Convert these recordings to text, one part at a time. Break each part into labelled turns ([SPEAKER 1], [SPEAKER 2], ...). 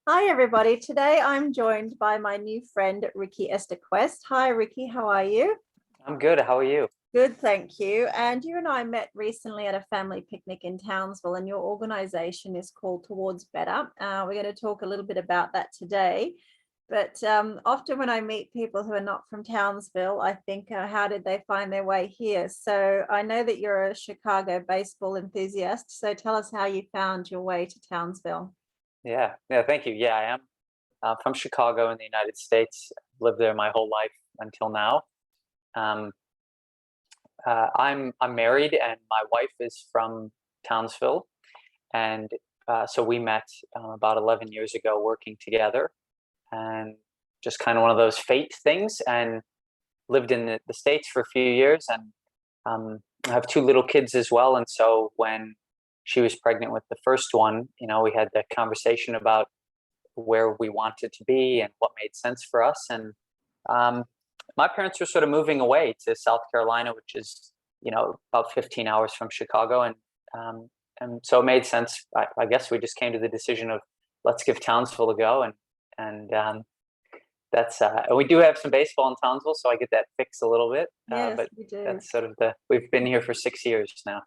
[SPEAKER 1] Hi, everybody. Today I'm joined by my new friend, Ricky Esterquest. Hi, Ricky. How are you?
[SPEAKER 2] I'm good. How are you?
[SPEAKER 1] Good, thank you. And you and I met recently at a family picnic in Townsville, and your organization is called Towards Better. We're going to talk a little bit about that today. But often when I meet people who are not from Townsville, I think, how did they find their way here? So I know that you're a Chicago baseball enthusiast. So tell us how you found your way to Townsville.
[SPEAKER 2] Yeah. Thank you. Yeah, I am from Chicago in the United States. Lived there my whole life until now. Um, I'm married, and my wife is from Townsville, and so we met about 11 years ago, working together, and just kind of one of those fate things. And lived in the States for a few years, and I have two little kids as well. And so when she was pregnant with the first one, we had that conversation about where we wanted to be and what made sense for us. And um, my parents were sort of moving away to South Carolina, which is about 15 hours from Chicago, um, and so it made sense. I guess we just came to the decision of let's give Townsville a go, and that's and we do have some baseball in Townsville, so I get that fix a little bit.
[SPEAKER 1] Yes,
[SPEAKER 2] But
[SPEAKER 1] we do.
[SPEAKER 2] that's sort of we've been here for 6 years now.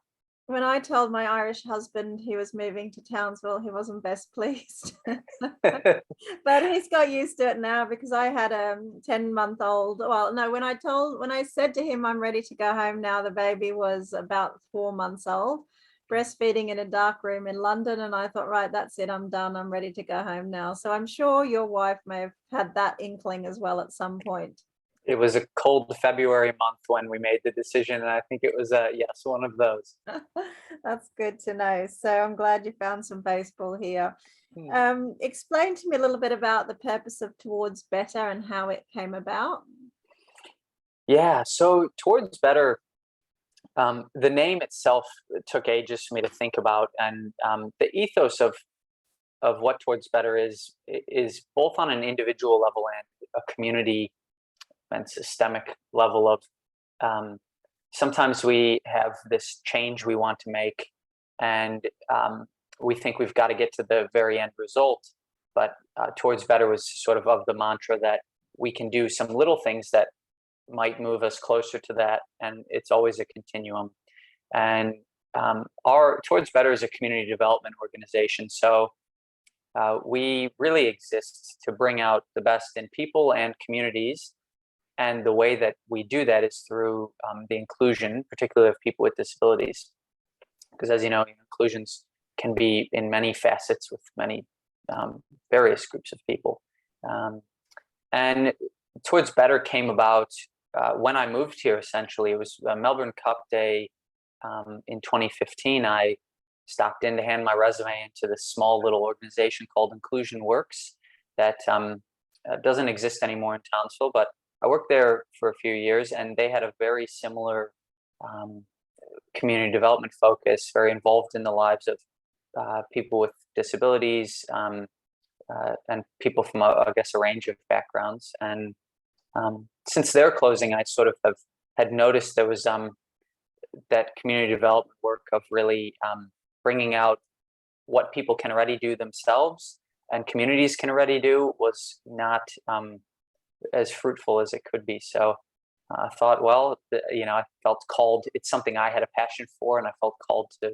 [SPEAKER 1] When I told my Irish husband he was moving to Townsville, he wasn't best pleased. But he's got used to it now because I had a 10-month-old. Well, no, when I said to him I'm ready to go home now, the baby was about 4 months old, breastfeeding in a dark room in London. And I thought, right, that's it, I'm done. I'm ready to go home now. So I'm sure your wife may have had that inkling as well at some point.
[SPEAKER 2] It was a cold February month when we made the decision, and I think it was yes, one of those.
[SPEAKER 1] That's good to know. So I'm glad you found some baseball here.
[SPEAKER 2] Hmm.
[SPEAKER 1] Explain to me a little bit about the purpose of Towards Better and how it came about.
[SPEAKER 2] Yeah, so Towards Better, the name itself took ages for me to think about, and the ethos of what Towards Better is both on an individual level and a community and systemic level of um, sometimes we have this change we want to make, and we think we've got to get to the very end result. But Towards Better was sort of the mantra that we can do some little things that might move us closer to that, and it's always a continuum. And our Towards Better is a community development organization, so we really exist to bring out the best in people and communities. And the way that we do that is through the inclusion, particularly of people with disabilities. Because as you know, inclusions can be in many facets with many various groups of people. Um, and Towards Better came about when I moved here, essentially. It was Melbourne Cup Day in 2015. I stopped in to hand my resume into this small little organization called Inclusion Works that doesn't exist anymore in Townsville, but I worked there for a few years, and they had a very similar um, community development focus, very involved in the lives of people with disabilities and people from, I guess, a range of backgrounds. And since their closing, I sort of had noticed there was that community development work of really bringing out what people can already do themselves and communities can already do was not as fruitful as it could be. So I thought, well, I felt called. It's something I had a passion for, and I felt called to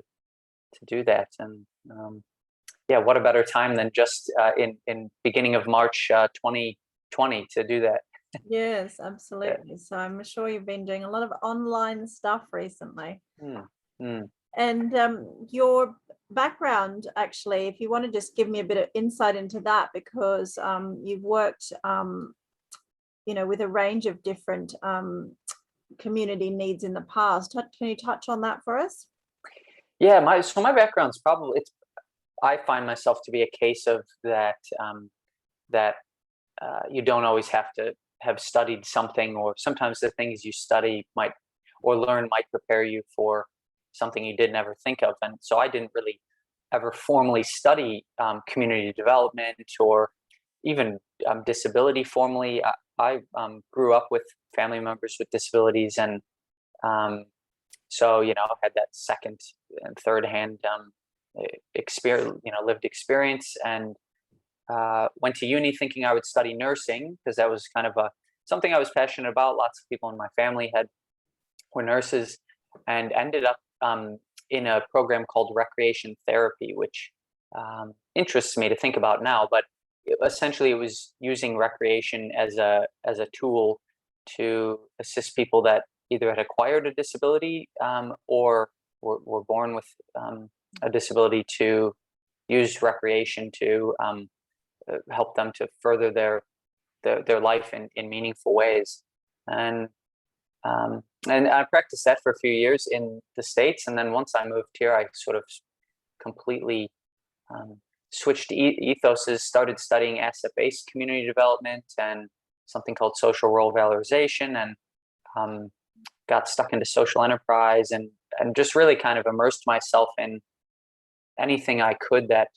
[SPEAKER 2] do that. And yeah, what a better time than just in beginning of March 2020 to do that.
[SPEAKER 1] Yes,
[SPEAKER 2] Yeah.
[SPEAKER 1] absolutely. So I'm sure you've been doing a lot of online stuff recently.
[SPEAKER 2] Mm, mm.
[SPEAKER 1] And your background, actually, if you want to just give me a bit of insight into that, because you've worked, with a range of different community needs in the past. Can you touch on that for us?
[SPEAKER 2] Yeah, my background's probably it's. I find myself to be a case of that that you don't always have to have studied something, or sometimes the things you study might or learn might prepare you for something you didn't ever think of. And so I didn't really ever formally study community development or even disability formally. I grew up with family members with disabilities, and um, so had that second and third hand experience, lived experience, and went to uni thinking I would study nursing because that was kind of something I was passionate about. Lots of people in my family were nurses, and ended up in a program called recreation therapy, which interests me to think about now. But essentially, it was using recreation as a tool to assist people that either had acquired a disability or were born with a disability, to use recreation to help them to further their life in meaningful ways. And I practiced that for a few years in the States, and then once I moved here, I sort of completely switched ethoses, started studying asset-based community development and something called social role valorization, and got stuck into social enterprise, and just really kind of immersed myself in anything I could that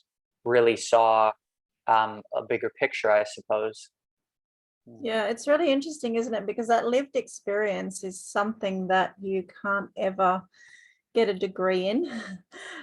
[SPEAKER 2] really saw a bigger picture, I suppose.
[SPEAKER 1] Yeah, it's really interesting, isn't it? Because that lived experience is something that you can't ever get a degree in,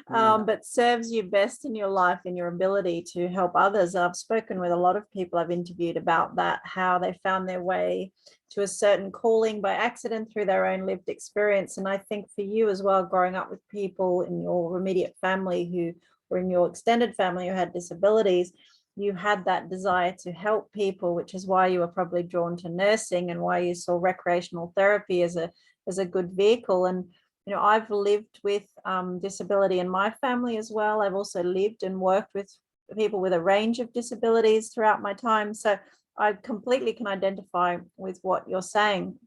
[SPEAKER 1] but serves you best in your life, in your ability to help others. I've spoken with a lot of people I've interviewed about that, how they found their way to a certain calling by accident through their own lived experience. And I think for you as well, growing up with people in your immediate family who or in your extended family who had disabilities, you had that desire to help people, which is why you were probably drawn to nursing and why you saw recreational therapy as a good vehicle. And I've lived with disability in my family as well. I've also lived and worked with people with a range of disabilities throughout my time. So I completely can identify with what you're saying.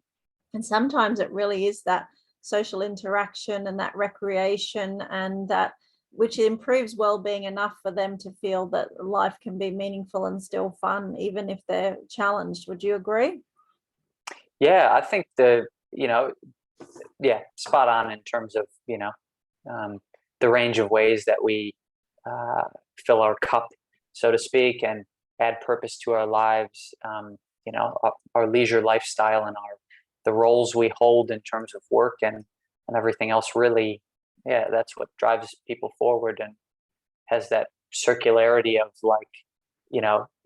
[SPEAKER 1] And sometimes it really is that social interaction and that recreation, and that which improves well-being enough for them to feel that life can be meaningful and still fun, even if they're challenged. Would you agree?
[SPEAKER 2] Yeah, I think spot on in terms of the range of ways that we fill our cup, so to speak, and add purpose to our lives. Our leisure lifestyle and the roles we hold in terms of work and everything else. Really, yeah, that's what drives people forward and has that circularity of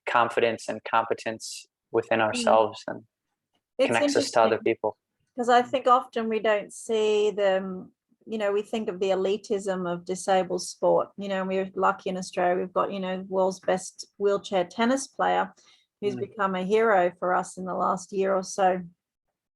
[SPEAKER 2] confidence and competence within ourselves, and
[SPEAKER 1] It's
[SPEAKER 2] connects us to other
[SPEAKER 1] interesting
[SPEAKER 2] people.
[SPEAKER 1] because I think often we don't see them. We think of the elitism of disabled sport. We're lucky in Australia. We've got, world's best wheelchair tennis player who's become a hero for us in the last year or so.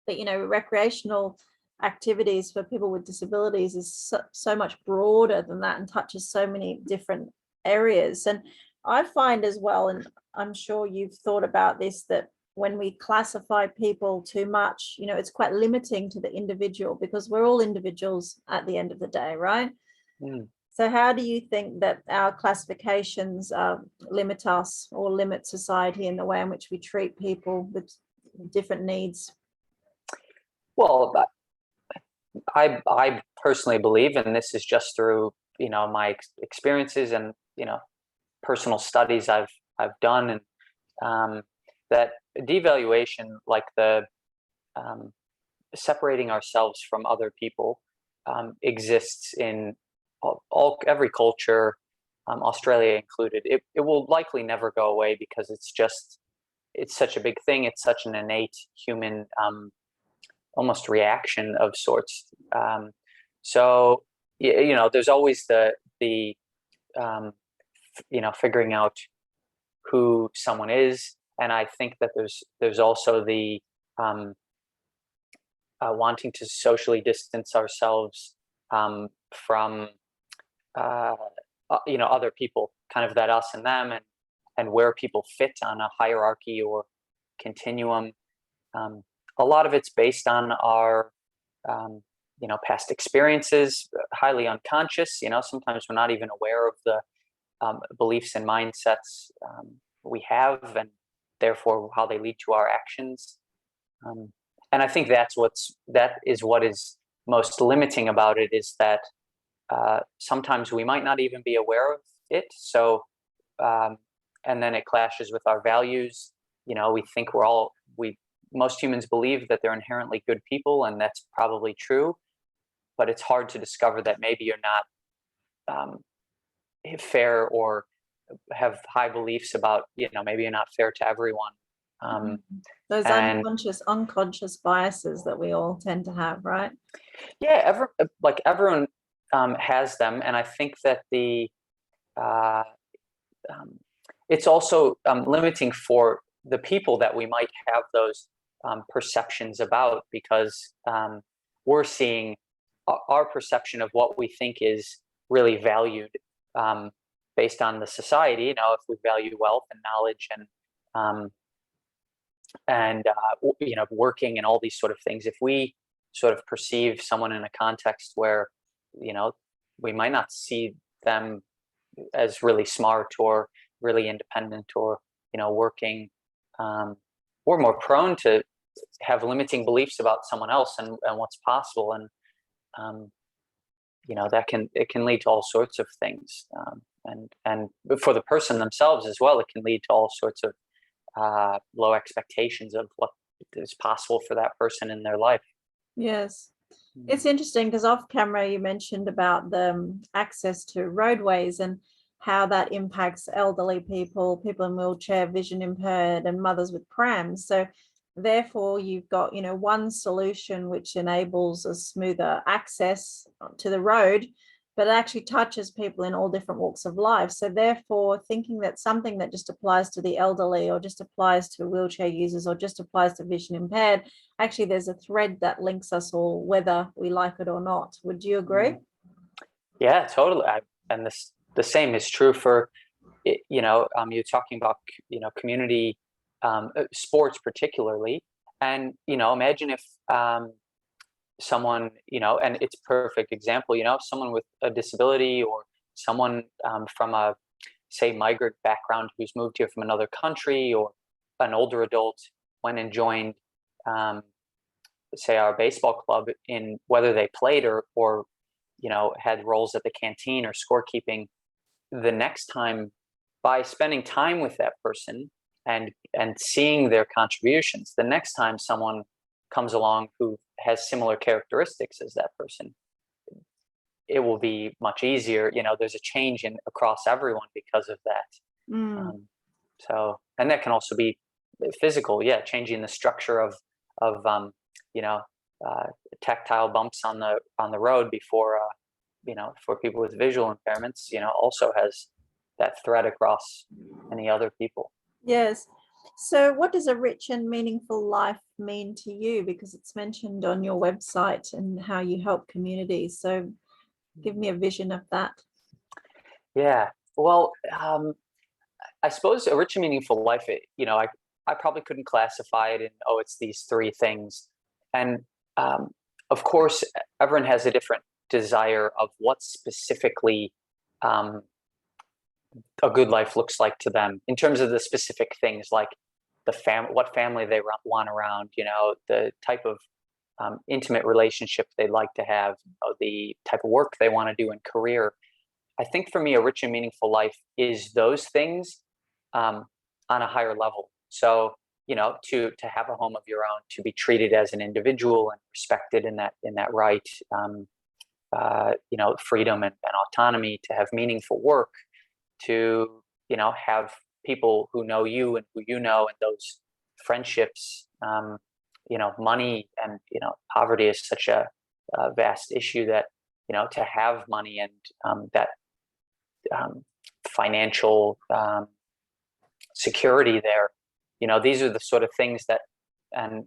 [SPEAKER 1] But, recreational activities for people with disabilities is so much broader than that and touches so many different areas. And I find as well, and I'm sure you've thought about this, that when we classify people too much, it's quite limiting to the individual, because we're all individuals at the end of the day, right? So how do you think that our classifications limit us or limit society in the way in which we treat people with different needs?
[SPEAKER 2] Well, I personally believe, and this is just through my experiences and personal studies I've done, and that devaluation, like the separating ourselves from other people, exists in every culture, Australia included. It will likely never go away because it's such a big thing. It's such an innate human almost reaction of sorts. So there's always the figuring out who someone is, and I think that there's also the wanting to socially distance ourselves from other people, kind of that us and them, and where people fit on a hierarchy or continuum. A lot of it's based on our past experiences, highly unconscious. Sometimes we're not even aware of the beliefs and mindsets we have, and therefore how they lead to our actions. And I think that is what is most limiting about it, is that sometimes we might not even be aware of it. So, and then it clashes with our values. We think most humans believe that they're inherently good people, and that's probably true, but it's hard to discover that maybe you're not fair or have high beliefs about, maybe you're not fair to everyone.
[SPEAKER 1] Those
[SPEAKER 2] And
[SPEAKER 1] unconscious biases that we all tend to have, right?
[SPEAKER 2] yeah, everyone has them. And I think that uh, um, it's also limiting for the people that we might have those perceptions about, because we're seeing our perception of what we think is really valued um, based on the society. If we value wealth and knowledge um, and working and all these sort of things, if we sort of perceive someone in a context where we might not see them as really smart or really independent or working, we're more prone to have limiting beliefs about someone else and what's possible. And um, it can lead to all sorts of things, and for the person themselves as well, it can lead to all sorts of low expectations of what is possible for that person in their life.
[SPEAKER 1] Yes. It's interesting because off camera you mentioned about the access to roadways and how that impacts elderly people, people in wheelchair, vision impaired, and mothers with prams. So therefore you've got, one solution which enables a smoother access to the road, but it actually touches people in all different walks of life. So therefore, thinking that something that just applies to the elderly or just applies to wheelchair users or just applies to vision impaired, actually there's a thread that links us all, whether we like it or not. Would you agree?
[SPEAKER 2] Yeah, totally. And the same is true for, you're talking about, community sports particularly. And, imagine if someone, and it's a perfect example, someone with a disability or someone from a, say, migrant background who's moved here from another country, or an older adult went and joined, say, our baseball club, in whether they played or had roles at the canteen or scorekeeping. The next time, by spending time with that person and seeing their contributions, the next time someone comes along who has similar characteristics as that person, it will be much easier. There's a change across everyone because of that. And that can also be physical, changing the structure of tactile bumps on the road before for people with visual impairments, also has that thread across any other people.
[SPEAKER 1] Yes. So what does a rich and meaningful life mean to you? Because it's mentioned on your website and how you help communities. So give me a vision of that.
[SPEAKER 2] Yeah. Well, I suppose a rich and meaningful life, I probably couldn't classify it in, it's these three things. And of course, everyone has a different desire of what specifically a good life looks like to them, in terms of the specific things, like what family they want around, the type of intimate relationship they'd like to have, the type of work they want to do in career. I think for me, a rich and meaningful life is those things on a higher level. So, to have a home of your own, to be treated as an individual and respected in that right, freedom and autonomy, to have meaningful work, to, have people who know you and who and those friendships. Money and, poverty is such a vast issue that, to have money and that financial security there, these are the sort of things that, and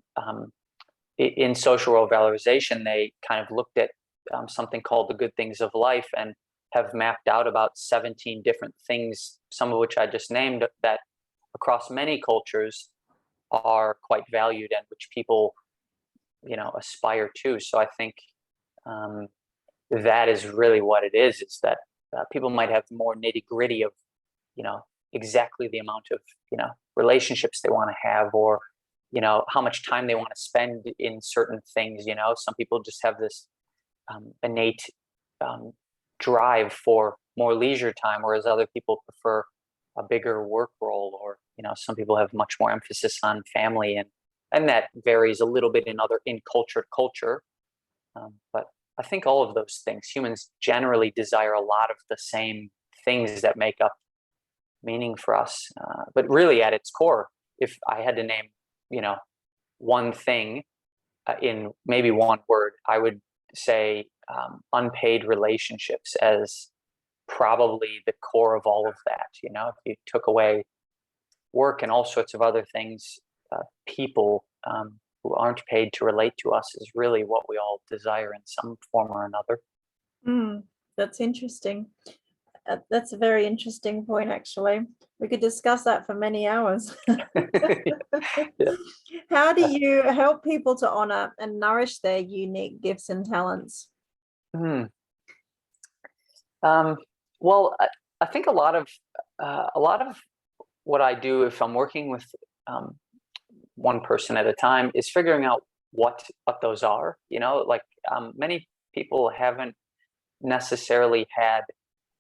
[SPEAKER 2] in social role valorization, they kind of looked at something called the good things of life, and have mapped out about 17 different things, some of which I just named, that across many cultures are quite valued and which people, aspire to. So I think that is really what it is. It's that people might have more nitty gritty of, exactly the amount of, relationships they want to have, or, how much time they want to spend in certain things. Some people just have this innate drive for more leisure time, whereas other people prefer a bigger work role, or, some people have much more emphasis on family, and that varies a little bit in culture to culture. But I think all of those things, humans generally desire a lot of the same things that make up meaning for us. But really, at its core, if I had to name, one thing in maybe one word, I would say unpaid relationships as probably the core of all of that. If you took away work and all sorts of other things, people who aren't paid to relate to us is really what we all desire in some form or another.
[SPEAKER 1] That's interesting. That's a very interesting point, actually. We could discuss that for many hours.
[SPEAKER 2] Yeah.
[SPEAKER 1] How do you help people to honor and nourish their unique gifts and talents?
[SPEAKER 2] Hmm. Well, I think a lot of what I do if I'm working with one person at a time is figuring out what those are. Like many people haven't necessarily had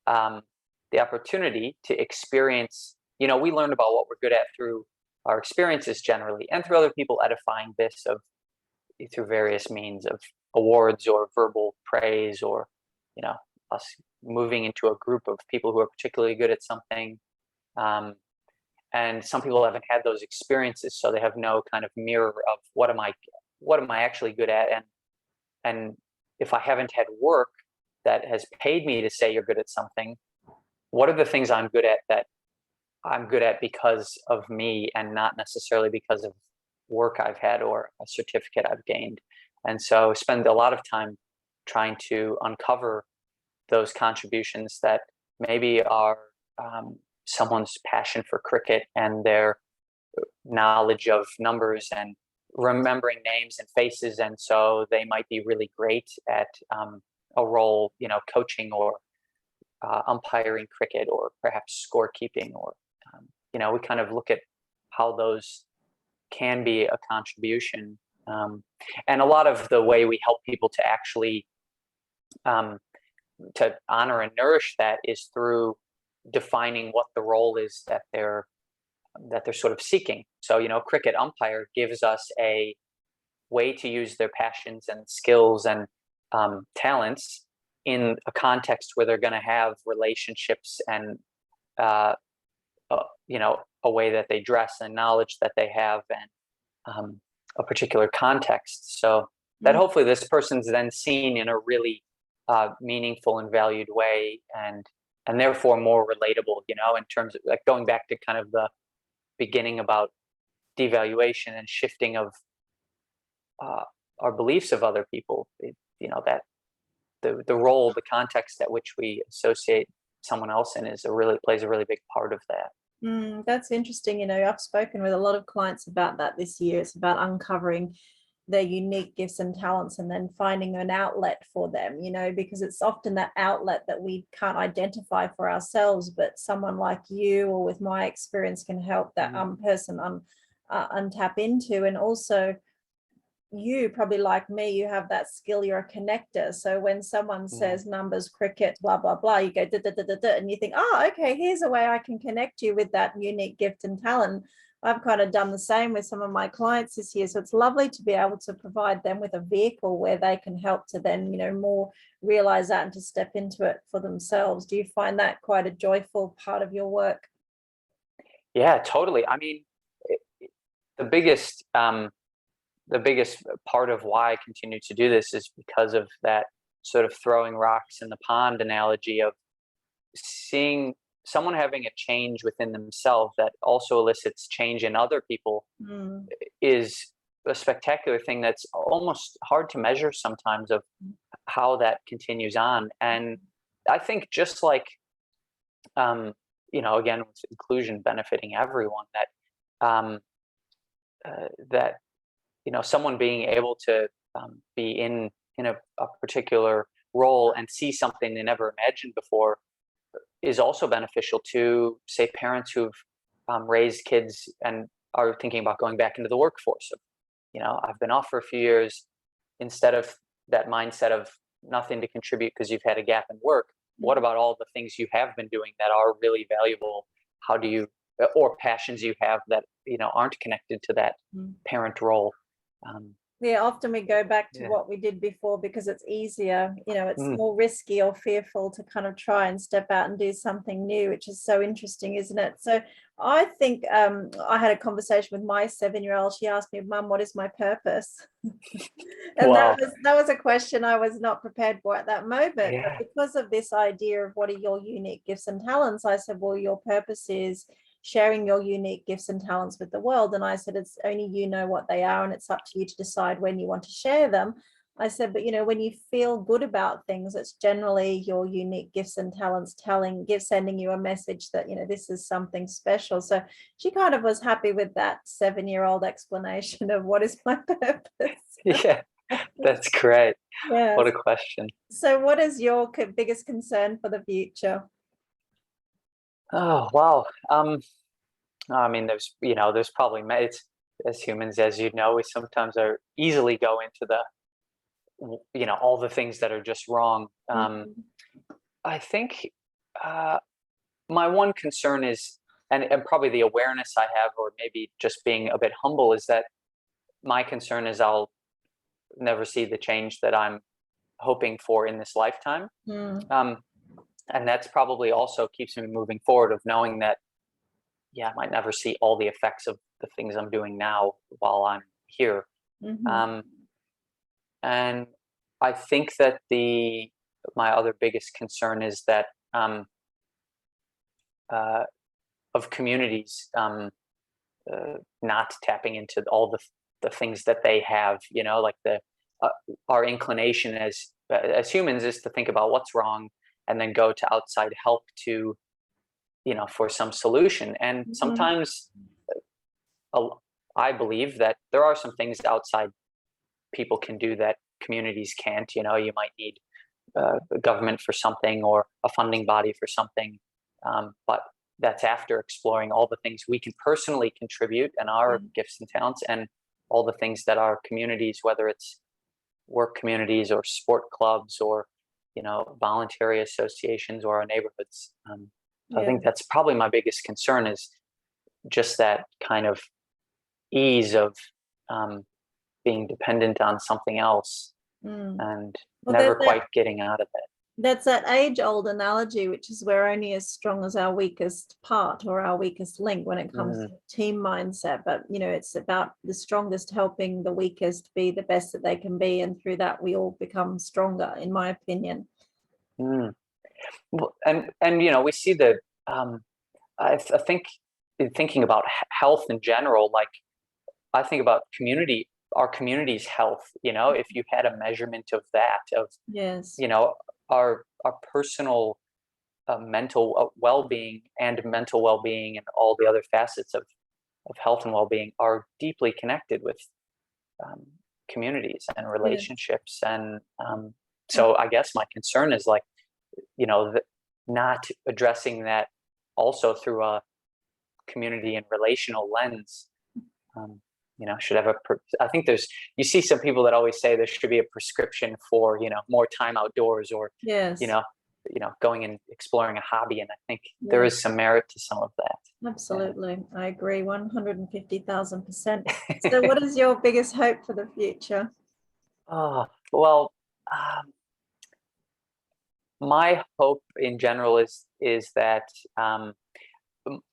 [SPEAKER 2] the opportunity to experience. We learn about what we're good at through our experiences generally, and through other people edifying this through various means of awards or verbal praise, or us moving into a group of people who are particularly good at something. And some people haven't had those experiences, so they have no kind of mirror of what am I actually good at, and if I haven't had work that has paid me to say you're good at something, what are the things I'm good at that I'm good at because of me and not necessarily because of work I've had or a certificate I've gained. And so spend a lot of time trying to uncover those contributions that maybe are someone's passion for cricket and their knowledge of numbers and remembering names and faces. And so they might be really great at a role, coaching or umpiring cricket, or perhaps scorekeeping, or, we kind of look at how those can be a contribution. And a lot of the way we help people to actually to honor and nourish that is through defining what the role is that they're sort of seeking. So, cricket umpire gives us a way to use their passions and skills and talents in a context where they're going to have relationships and a way that they dress and knowledge that they have, and a particular context, so that hopefully this person's then seen in a really meaningful and valued way, and therefore more relatable, in terms of, like, going back to kind of the beginning about devaluation and shifting of our beliefs of other people. That the role, the context at which we associate someone else in plays a really big part of that.
[SPEAKER 1] That's interesting. I've spoken with a lot of clients about that this year. It's about uncovering their unique gifts and talents and then finding an outlet for them, because it's often that outlet that we can't identify for ourselves, but someone like you or with my experience can help that person untap into. And also, you probably, like me, you have that skill, you're a connector. So when someone says numbers, cricket, blah blah blah, you go da, da, da, da, da, and you think, oh, okay, here's a way I can connect you with that unique gift and talent. I've kind of done the same with some of my clients this year. So it's lovely to be able to provide them with a vehicle where they can help to then, more realize that and to step into it for themselves. Do you find that quite a joyful part of your work?
[SPEAKER 2] Yeah, totally. I mean, the biggest part of why I continue to do this is because of that sort of throwing rocks in the pond analogy of seeing someone having a change within themselves that also elicits change in other people is a spectacular thing that's almost hard to measure sometimes, of how that continues on. And I think just like, again, with inclusion benefiting everyone, that someone being able to be in a particular role and see something they never imagined before is also beneficial to, say, parents who've raised kids and are thinking about going back into the workforce. I've been off for a few years. Instead of that mindset of nothing to contribute because you've had a gap in work, what about all the things you have been doing that are really valuable? How do you, or passions you have that aren't connected to that parent role?
[SPEAKER 1] Yeah, often we go back to
[SPEAKER 2] Yeah.
[SPEAKER 1] what we did before because it's easier. It's
[SPEAKER 2] Mm,
[SPEAKER 1] more risky or fearful to kind of try and step out and do something new, which is so interesting, isn't it? So I think I had a conversation with my 7-year-old. She asked me, Mum, what is my purpose? And
[SPEAKER 2] wow.
[SPEAKER 1] that was a question I was not prepared for at that moment. But
[SPEAKER 2] Yeah.
[SPEAKER 1] because of this idea of what are your unique gifts and talents, I said, well, your purpose is sharing your unique gifts and talents with the world. And I said, it's only you know what they are, and it's up to you to decide when you want to share them. I said, but when you feel good about things, it's generally your unique gifts and talents sending you a message that, this is something special. So she kind of was happy with that 7-year-old explanation of what is my purpose.
[SPEAKER 2] Yeah. That's great. What
[SPEAKER 1] Yes.
[SPEAKER 2] a question.
[SPEAKER 1] So what is your biggest concern for the future?
[SPEAKER 2] Oh, wow. I mean, there's probably it's, as humans, as you know, we sometimes are easily go into all the things that are just wrong.
[SPEAKER 1] Mhm.
[SPEAKER 2] I think my one concern is, and probably the awareness I have, or maybe just being a bit humble, is that my concern is I'll never see the change that I'm hoping for in this lifetime.
[SPEAKER 1] Mm.
[SPEAKER 2] Um, and that's probably also keeps me moving forward, of knowing that, yeah, I might never see all the effects of the things I'm doing now while I'm here.
[SPEAKER 1] Mhm.
[SPEAKER 2] Um, and I think that my other biggest concern is that uh, of communities not tapping into all the things that they have, like uh, our inclination as humans is to think about what's wrong and then go to outside help to, for some solution. And
[SPEAKER 1] Mhm.
[SPEAKER 2] sometimes uh, I believe that there are some things outside people can do that communities can't. You might need a government for something, or a funding body for something, but that's after exploring all the things we can personally contribute and our gifts and talents, and all the things that our communities, whether it's work communities or sport clubs or voluntary associations or our neighborhoods. So I
[SPEAKER 1] Yeah.
[SPEAKER 2] think that's probably my biggest concern, is just that kind of ease of um, being dependent on something else
[SPEAKER 1] Mm.
[SPEAKER 2] and
[SPEAKER 1] Well,
[SPEAKER 2] never quite getting out of it.
[SPEAKER 1] that's that age-old analogy, which is we're only as strong as our weakest part or our weakest link when it comes
[SPEAKER 2] Mm,
[SPEAKER 1] to team mindset. But it's about the strongest helping the weakest be the best that they can be, and through that we all become stronger, in my opinion.
[SPEAKER 2] mm. Well, and we see that. I think in thinking about health in general, like I think about our community's health. If you had a measurement of that, of
[SPEAKER 1] Yes.
[SPEAKER 2] our personal mental well-being and mental well-being, and all the other facets of health and well-being are deeply connected with um, communities and
[SPEAKER 1] Yes.
[SPEAKER 2] relationships. And so I guess my concern is, like, not addressing that also through a community and relational lens. um, should have I think you see some people that always say there should be a prescription for more time outdoors, or you
[SPEAKER 1] Yes.
[SPEAKER 2] know going and exploring a hobby, and I think there
[SPEAKER 1] Yes.
[SPEAKER 2] is some merit to some of that.
[SPEAKER 1] Absolutely. I agree 150,000%. So what is your biggest hope for the future?
[SPEAKER 2] Oh, well, um, my hope in general is that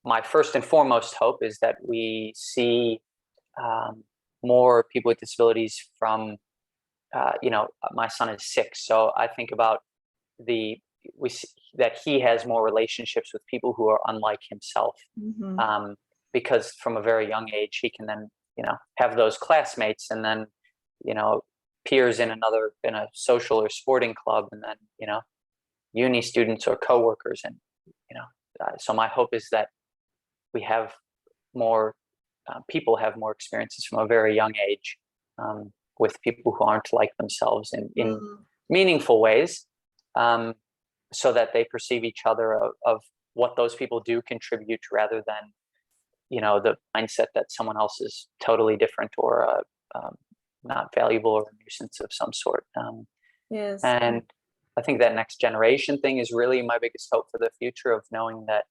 [SPEAKER 2] my first and foremost hope is that we see um, more people with disabilities from my son is 6, so I think about the we see that he has more relationships with people who are unlike himself,
[SPEAKER 1] Mhm.
[SPEAKER 2] um, because from a very young age he can then have those classmates, and then peers in a social or sporting club, and then uni students or coworkers, and so my hope is that we have more people have more experiences from a very young age, with people who aren't like themselves in
[SPEAKER 1] Mm.
[SPEAKER 2] meaningful ways, um, so that they perceive each other of what those people do contribute, rather than the mindset that someone else is totally different, or not valuable, or a nuisance of some sort.
[SPEAKER 1] Yes.
[SPEAKER 2] And I think that next generation thing is really my biggest hope for the future, of knowing that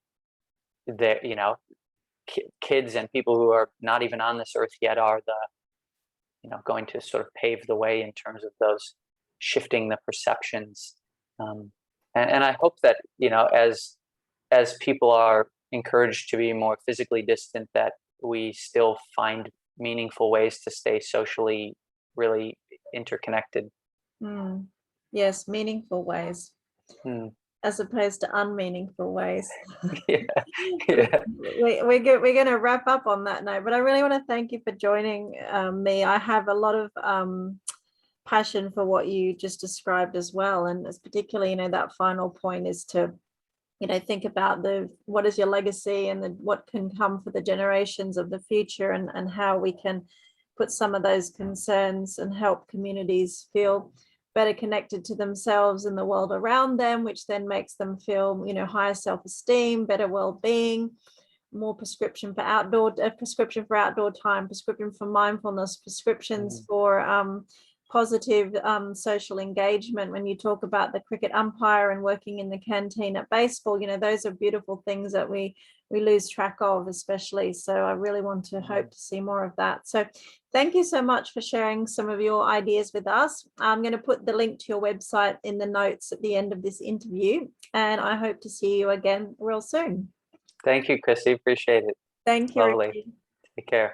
[SPEAKER 2] kids and people who are not even on this earth yet are going to sort of pave the way in terms of those shifting the perceptions. And I hope that, as people are encouraged to be more physically distant, that we still find meaningful ways to stay socially really interconnected.
[SPEAKER 1] Yes, meaningful ways. As opposed to unmeaningful ways.
[SPEAKER 2] Yeah.
[SPEAKER 1] We're going to wrap up on that note, but I really want to thank you for joining me. I have a lot of passion for what you just described as well, and it's particularly, that final point is to think about what is your legacy and what can come for the generations of the future, and how we can put some of those concerns and help communities feel better connected to themselves and the world around them, which then makes them feel, higher self-esteem, better well-being, more prescription for outdoor time, prescription for mindfulness, prescriptions for positive social engagement. When you talk about the cricket umpire and working in the canteen at baseball, those are beautiful things that we lose track of, especially. So I really want to hope to see more of that. So thank you so much for sharing some of your ideas with us. I'm going to put the link to your website in the notes at the end of this interview, and I hope to see you again real soon.
[SPEAKER 2] Thank you, Chrissy. Appreciate it.
[SPEAKER 1] Thank you.
[SPEAKER 2] Lovely.
[SPEAKER 1] Ricky.
[SPEAKER 2] Take care.